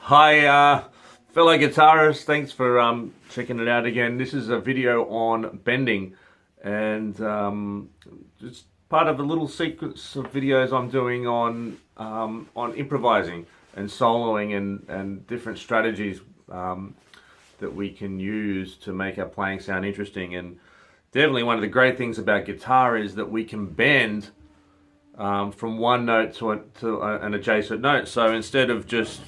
Hi, fellow guitarists. Thanks for checking it out again. This is a video on bending, and it's part of a little sequence of videos I'm doing on improvising and soloing and different strategies that we can use to make our playing sound interesting. And definitely one of the great things about guitar is that we can bend from one note to an adjacent note. So instead of just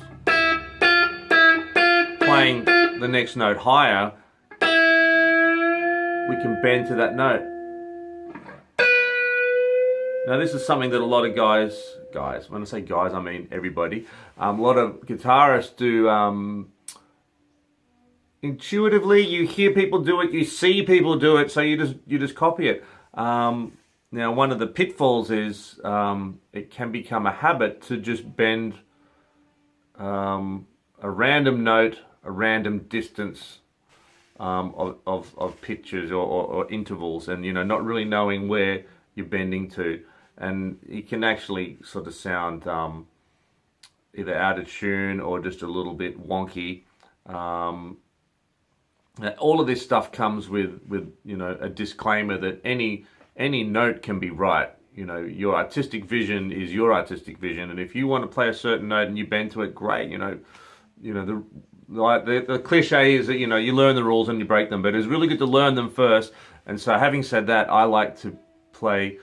playing the next note higher, we can bend to that note. Now this is something that a lot of guys, when I say guys I mean everybody, a lot of guitarists do intuitively. You hear people do it, you see people do it, so you just copy it. Now one of the pitfalls is it can become a habit to just bend a random note, a random distance of pitches or intervals, and not really knowing where you're bending to, and it can actually sort of sound either out of tune or just a little bit wonky. All of this stuff comes with a disclaimer that any note can be right. Your artistic vision is your artistic vision, and if you want to play a certain note and you bend to it, great. The cliche is that you learn the rules and you break them, but it's really good to learn them first. And so, having said that, I like to play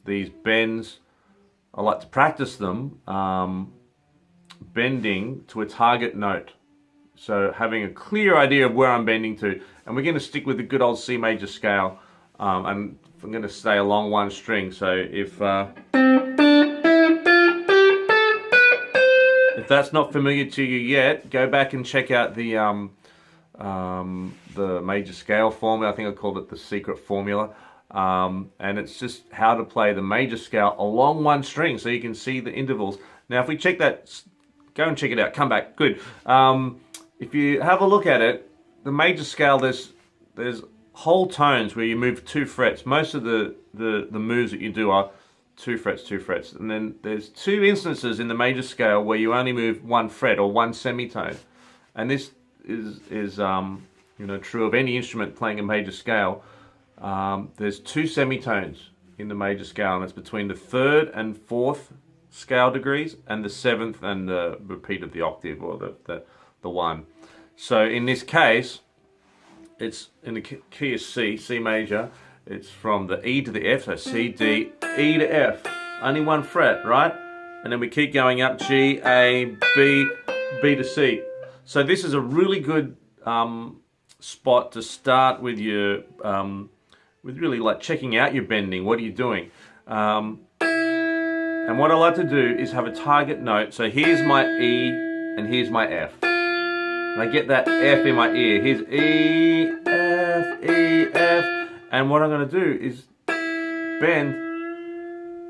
these bends. I like to practice them bending to a target note. So having a clear idea of where I'm bending to, and we're going to stick with the good old C major scale, and I'm going to stay along one string. So if that's not familiar to you yet, go back and check out the major scale formula. I think I called it the secret formula, and it's just how to play the major scale along one string, so you can see the intervals. Now, if we check that, go and check it out. Come back. Good. If you have a look at it, the major scale, there's whole tones where you move 2 frets. Most of the moves that you do are 2 frets, 2 frets. And then there's 2 instances in the major scale where you only move 1 fret or 1 semitone. And this is true of any instrument playing a major scale. There's 2 semitones in the major scale, and it's between the 3rd and 4th scale degrees and the 7th and the repeat of the octave, or the 1. So in this case, it's in the key of C major. It's from the E to the F, so C, D, E to F. Only 1 fret, right? And then we keep going up, G, A, B, B to C. So this is a really good spot to start with your, with really like checking out your bending. What are you doing? And what I like to do is have a target note. So here's my E and here's my F. And I get that F in my ear. Here's E, F, E, F. And what I'm going to do is bend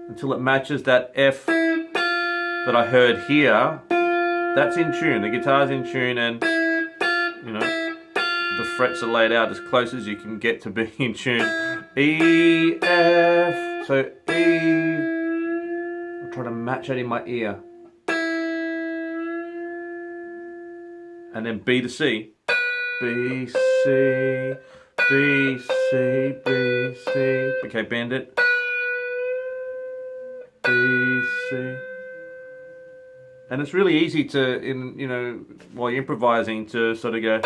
until it matches that F that I heard here. That's in tune. The guitar's in tune, and the frets are laid out as close as you can get to being in tune. E, F. So E. I'll try to match that in my ear. And then B to C. B, C, B, C, B, C. Okay, bend it. B, C. And it's really easy to, while you're improvising, to sort of go,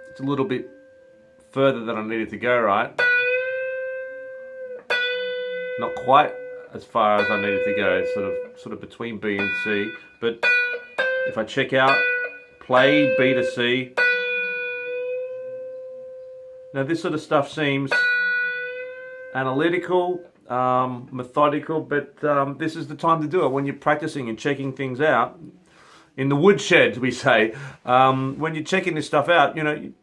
it's a little bit further than I needed to go, right? Not quite as far as I needed to go. It's sort of between B and C. But if I check out, play B to C. Now this sort of stuff seems analytical, methodical, but this is the time to do it when you're practicing and checking things out. In the woodshed, we say, when you're checking this stuff out,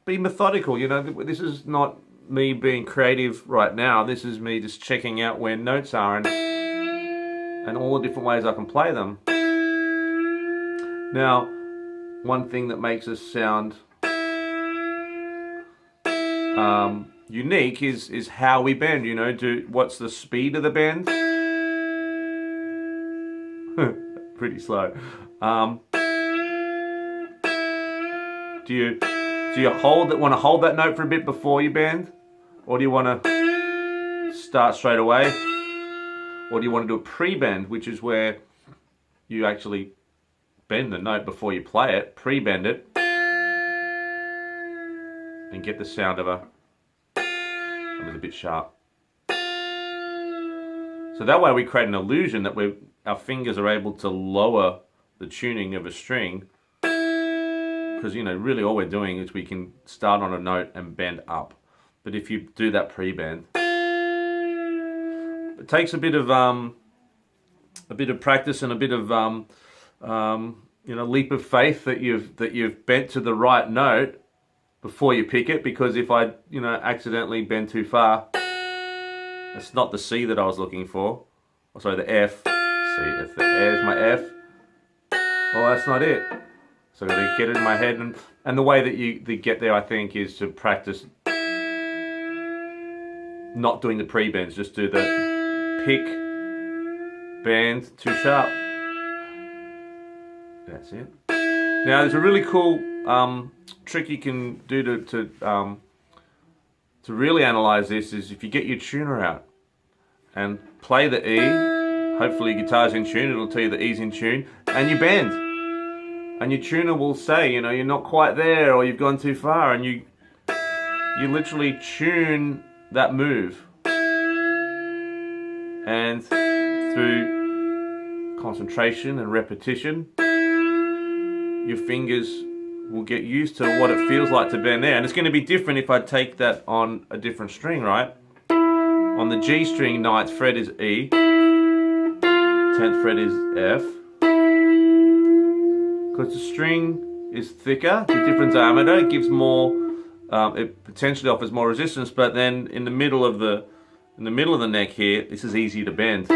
be methodical. This is not me being creative right now. This is me just checking out where notes are and all the different ways I can play them. Now, one thing that makes us sound unique is how we bend. You know, what's the speed of the bend? Pretty slow. Do you want to hold that note for a bit before you bend, or do you want to start straight away, or do you want to do a pre-bend, which is where you actually bend the note before you play it, pre-bend it, and get the sound of it was a bit sharp. So that way we create an illusion that our fingers are able to lower the tuning of a string, because, you know, really all we're doing is we can start on a note and bend up. But if you do that pre-bend, it takes a bit of practice and a bit of you know, leap of faith that you've bent to the right note before you pick it. Because if I, you know, accidentally bend too far, it's not the C that I was looking for. Oh, sorry, the F. See, there's my F. Well, that's not it. So I've got to get it in my head, and the way that you get there, I think, is to practice not doing the pre-bends. Just do the pick, bend, too sharp. That's it. Now, there's a really cool trick you can do to really analyze this. Is if you get your tuner out and play the E. Hopefully, your guitar's in tune. It'll tell you the E's in tune, and you bend. And your tuner will say, you know, you're not quite there, or you've gone too far, and you literally tune that move. And through concentration and repetition, your fingers will get used to what it feels like to bend there. And it's going to be different if I take that on a different string, right? On the G string, 9th fret is E, 10th fret is F. Because the string is thicker, the different diameter, it gives more, it potentially offers more resistance, but then in the middle of the neck here, this is easy to bend.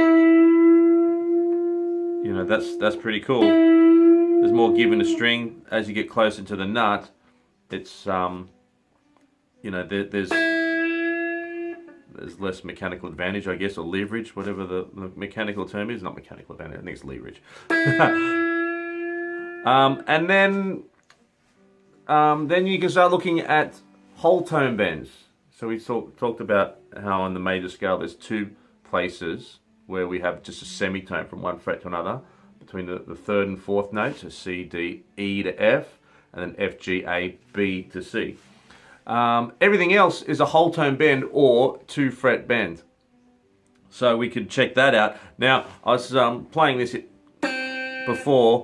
You know, that's pretty cool. There's more give in the string as you get closer to the nut. It's you know, there's less mechanical advantage, I guess, or leverage, whatever the mechanical term is. Not mechanical advantage, I think it's leverage. And then you can start looking at whole tone bends. So we talked about how on the major scale there's two places where we have just a semitone from one fret to another between the 3rd and 4th notes, so C, D, E to F, and then F, G, A, B to C. Everything else is a whole tone bend or 2-fret bend. So we could check that out. Now, I was playing this before.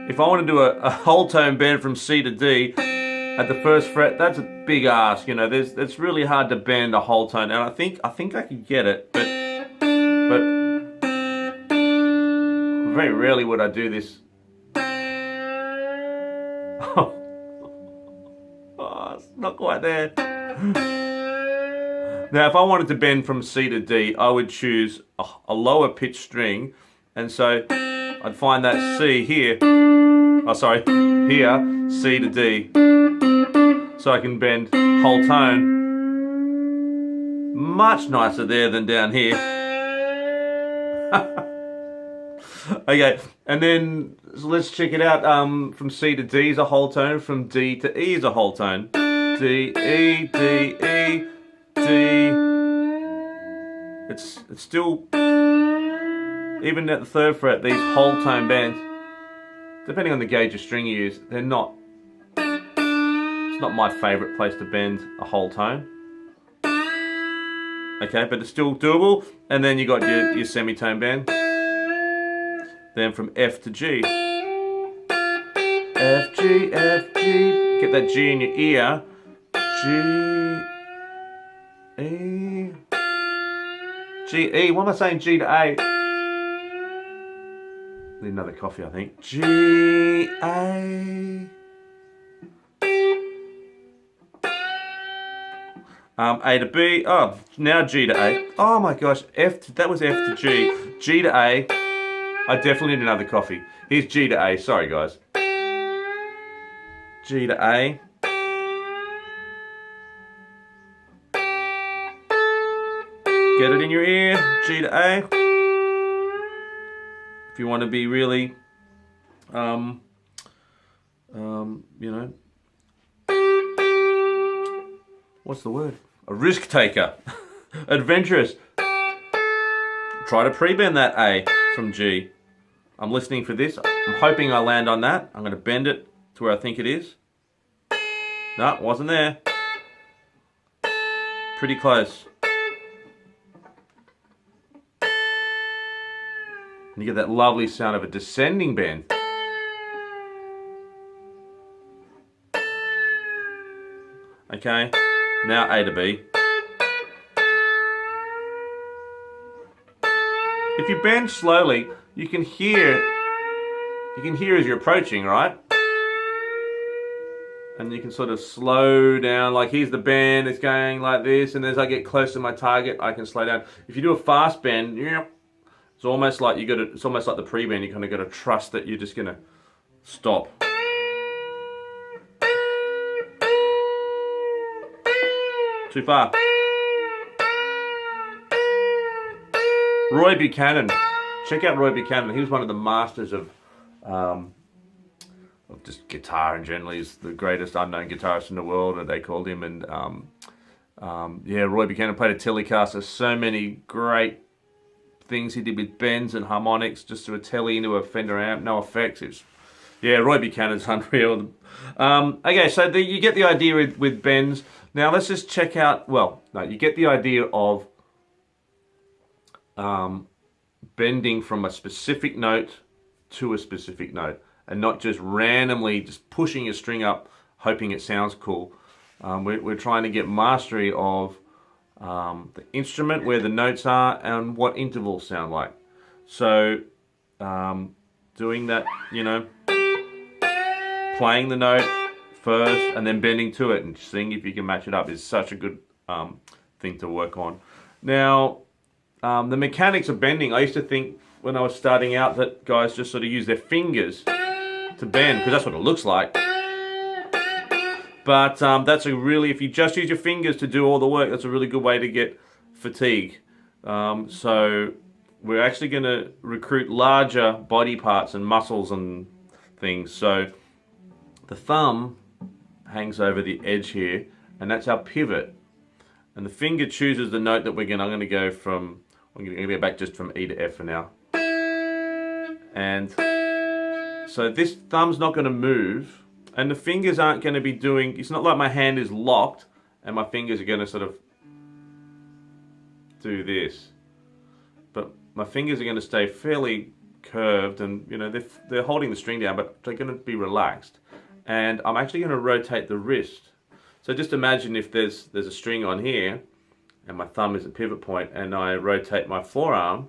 If I want to do a whole tone bend from C to D at the 1st fret, that's a big ask. You know, it's really hard to bend a whole tone, and I think I could get it, but very rarely would I do this. Oh, it's not quite there. Now, if I wanted to bend from C to D, I would choose a lower pitch string, and so I'd find that C here. Oh, sorry, here, C to D. So I can bend whole tone. Much nicer there than down here. Okay, and then so let's check it out. From C to D is a whole tone. From D to E is a whole tone. D, E, D, E, D. It's still, even at the 3rd fret, these whole tone bends, depending on the gauge of string you use, it's not my favourite place to bend a whole tone. Okay, but it's still doable. And then you got your semitone bend. Then from F to G. F, G, F, G. Get that G in your ear. G, E. G, E. What am I saying? G to A. Need another coffee, I think. G, A. A to B. Oh, now G to A. Oh my gosh, that was F to G. G to A. I definitely need another coffee. Here's G to A. Sorry, guys. G to A. Get it in your ear, G to A. If you want to be really, you know, what's the word? A risk taker, adventurous. Try to pre-bend that A from G. I'm listening for this. I'm hoping I land on that. I'm going to bend it to where I think it is. No, wasn't there. Pretty close. And you get that lovely sound of a descending bend. Okay, now A to B. If you bend slowly, you can hear as you're approaching, right? And you can sort of slow down, like here's the bend, it's going like this, and as I get close to my target, I can slow down. If you do a fast bend, it's almost like it's almost like the pre-bend, you kind of got to trust that you're just gonna stop. Too far. Roy Buchanan. Check out Roy Buchanan. He was one of the masters of just guitar in general. He's the greatest unknown guitarist in the world, and they called him. And yeah, Roy Buchanan played a Telecaster. So many great things he did with bends and harmonics, just to a telly into a Fender amp, no effects. Yeah, Roy Buchanan's unreal. Okay, so you get the idea with bends. Now let's just check out, you get the idea of bending from a specific note to a specific note, and not just randomly just pushing your string up, hoping it sounds cool. We're trying to get mastery of the instrument, where the notes are, and what intervals sound like. So doing that, playing the note first and then bending to it and seeing if you can match it up is such a good thing to work on. Now, the mechanics of bending, I used to think when I was starting out that guys just sort of use their fingers to bend, because that's what it looks like. But if you just use your fingers to do all the work, that's a really good way to get fatigue. So we're actually going to recruit larger body parts and muscles and things. So the thumb hangs over the edge here, and that's our pivot. And the finger chooses the note that I'm going to go back just from E to F for now. And so this thumb's not going to move, and the fingers aren't going to be doing, it's not like my hand is locked and my fingers are going to sort of do this. But my fingers are going to stay fairly curved, and they're holding the string down, but they're going to be relaxed. And I'm actually going to rotate the wrist. So just imagine if there's a string on here, and my thumb is a pivot point, and I rotate my forearm,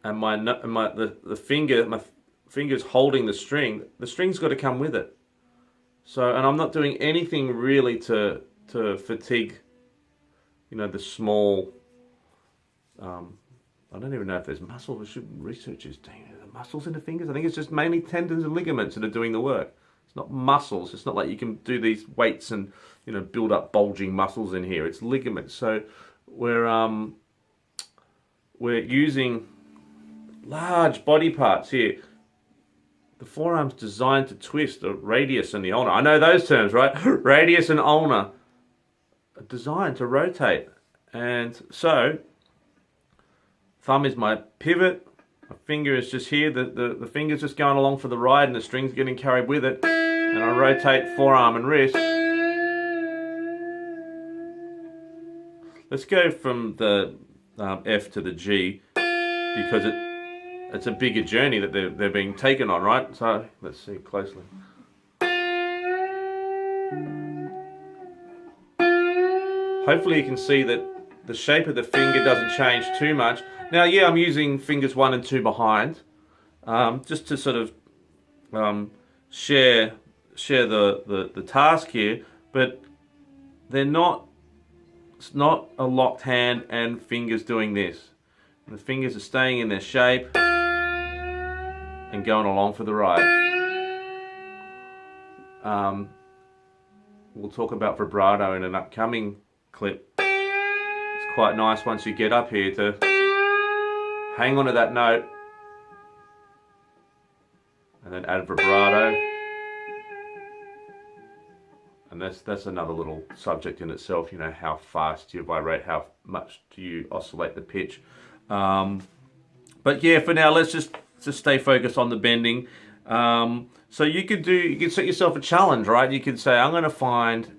and my finger's holding the string's got to come with it. So, and I'm not doing anything really to fatigue, the small. I don't even know if there's muscles. We should research this. The muscles in the fingers. I think it's just mainly tendons and ligaments that are doing the work. It's not muscles. It's not like you can do these weights and build up bulging muscles in here. It's ligaments. So we're using large body parts here. The forearm's designed to twist, the radius and the ulna. I know those terms, right? Radius and ulna are designed to rotate. And so, thumb is my pivot. My finger is just here. The finger's just going along for the ride, and the string's getting carried with it. And I rotate forearm and wrist. Let's go from the F to the G, because it's a bigger journey that they're being taken on, right? So let's see closely. Hopefully you can see that the shape of the finger doesn't change too much. Now, yeah, I'm using fingers 1 and 2 behind, just to sort of share the task here, but it's not a locked hand and fingers doing this. And the fingers are staying in their shape and going along for the ride. We'll talk about vibrato in an upcoming clip. It's quite nice once you get up here to hang on to that note and then add vibrato. And that's another little subject in itself, you know, how fast do you vibrate, how much do you oscillate the pitch. But yeah, for now, let's just stay focused on the bending. So you could set yourself a challenge, right? You could say, I'm going to find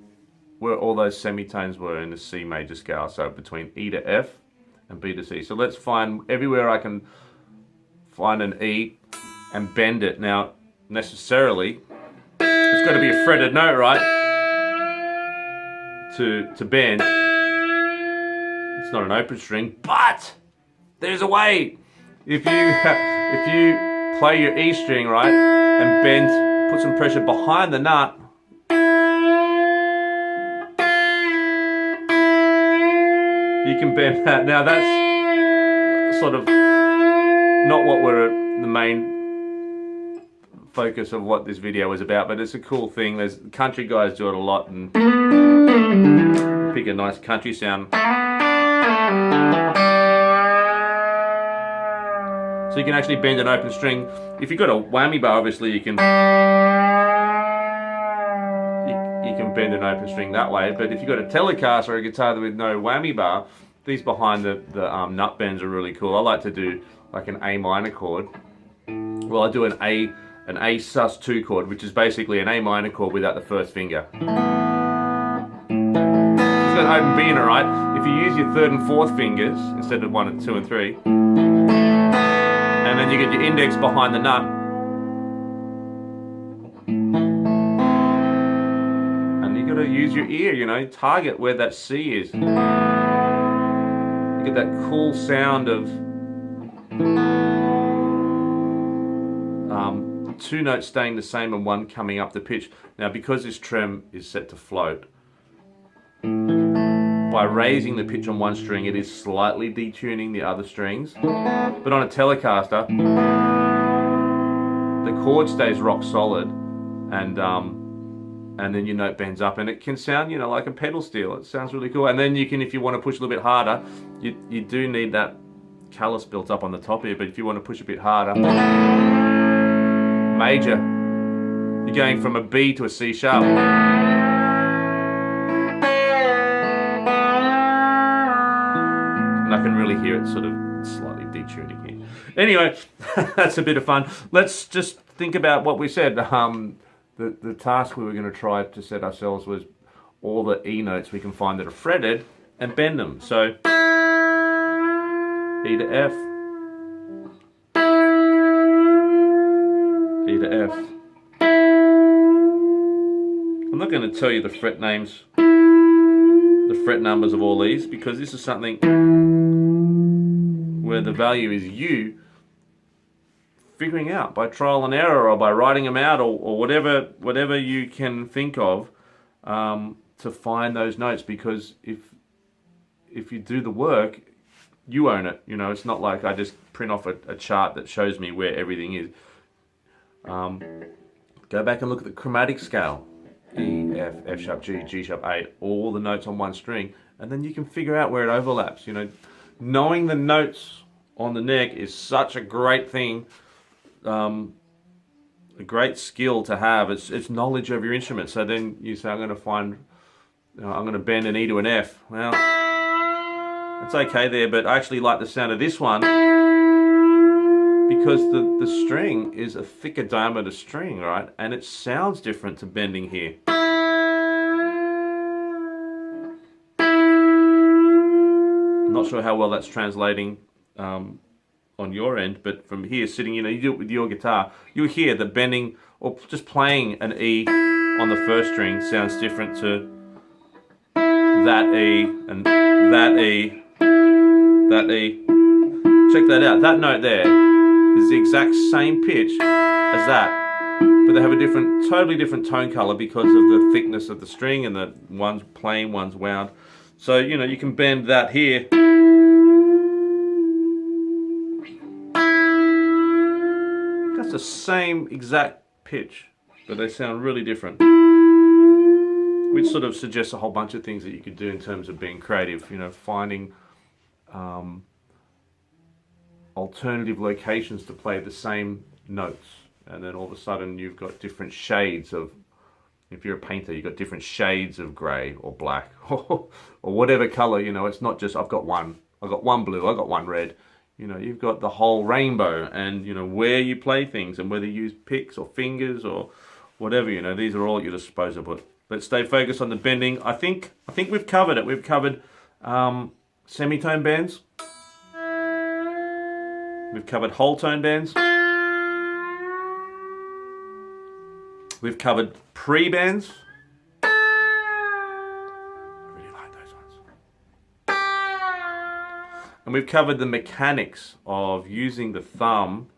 where all those semitones were in the C major scale, so between E to F and B to C. So let's find everywhere I can find an E and bend it. Now, necessarily, it's got to be a fretted note, right? To bend. It's not an open string, but there's a way. If you play your E string, right, and bend, put some pressure behind the nut, you can bend that. Now that's sort of not what the main focus of what this video is about, but it's a cool thing. There's country guys do it a lot and pick a nice country sound. So you can actually bend an open string. If you've got a whammy bar, obviously you can bend an open string that way. But if you've got a Telecaster or a guitar with no whammy bar, these behind the nut bends are really cool. I like to do like an A minor chord. Well, I do an A sus2 chord, which is basically an A minor chord without the first finger. It's got an open B in it, right? If you use your third and fourth fingers instead of 1 and 2 and 3, and then you get your index behind the nut, and you got to use your ear, you know, target where that C is. You get that cool sound of two notes staying the same and one coming up the pitch. Now, because this trem is set to float, by raising the pitch on one string, it is slightly detuning the other strings. But on a Telecaster, the chord stays rock solid, and then your note bends up, and it can sound, you know, like a pedal steel. It sounds really cool. And then you can, if you want to push a little bit harder, you do need that callus built up on the top here. But if you want to push a bit harder, major, you're going from a B to a C sharp. And I can really hear it sort of slightly detuning here. Anyway, that's a bit of fun. Let's just think about what we said. The task we were going to try to set ourselves was all the E notes we can find that are fretted and bend them. So E to F, E to F. I'm not going to tell you the fret names, the fret numbers of all these, because this is something where the value is you figuring out by trial and error, or by writing them out, or whatever you can think of to find those notes. Because if you do the work, you own it. You know, it's not like I just print off a chart that shows me where everything is. Go back and look at the chromatic scale. E, F, F sharp, G, G sharp, A, all the notes on one string, and then you can figure out where it overlaps. You know, knowing the notes on the neck is such a great thing, a great skill to have. It's knowledge of your instrument. So then you say, I'm going to bend an E to an F. Well, it's okay there, but I actually like the sound of this one because the string is a thicker diameter string, right? And it sounds different to bending here. I'm not sure how well that's translating on your end, but from here, sitting, you know, you do it with your guitar, you'll hear the bending, or just playing an E on the first string sounds different to that E and that E, that E. Check that out. That note there is the exact same pitch as that, but they have a totally different tone color because of the thickness of the string, and the one's plain, one's wound. So, you know, you can bend that here. That's the same exact pitch, but they sound really different. which sort of suggests a whole bunch of things that you could do in terms of being creative, you know, finding alternative locations to play the same notes, and then all of a sudden you've got different shades of, if you're a painter, you've got different shades of grey or black or whatever colour, you know. It's not just I've got one blue, I've got one red. You know, you've got the whole rainbow, and you know where you play things and whether you use picks or fingers or whatever, you know, these are all at your disposal. But let's stay focused on the bending. I think we've covered it. We've covered semitone bends. We've covered whole tone bends. We've covered pre-bends. I really like those ones. And we've covered the mechanics of using the thumb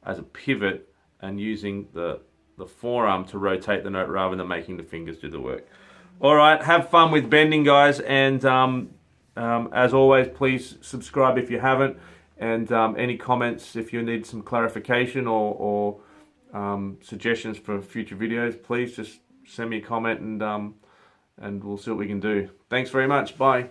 as a pivot and using the forearm to rotate the note rather than making the fingers do the work. All right, have fun with bending, guys. And as always, please subscribe if you haven't. And any comments, if you need some clarification or suggestions for future videos, please just send me a comment, and we'll see what we can do. Thanks very much. Bye.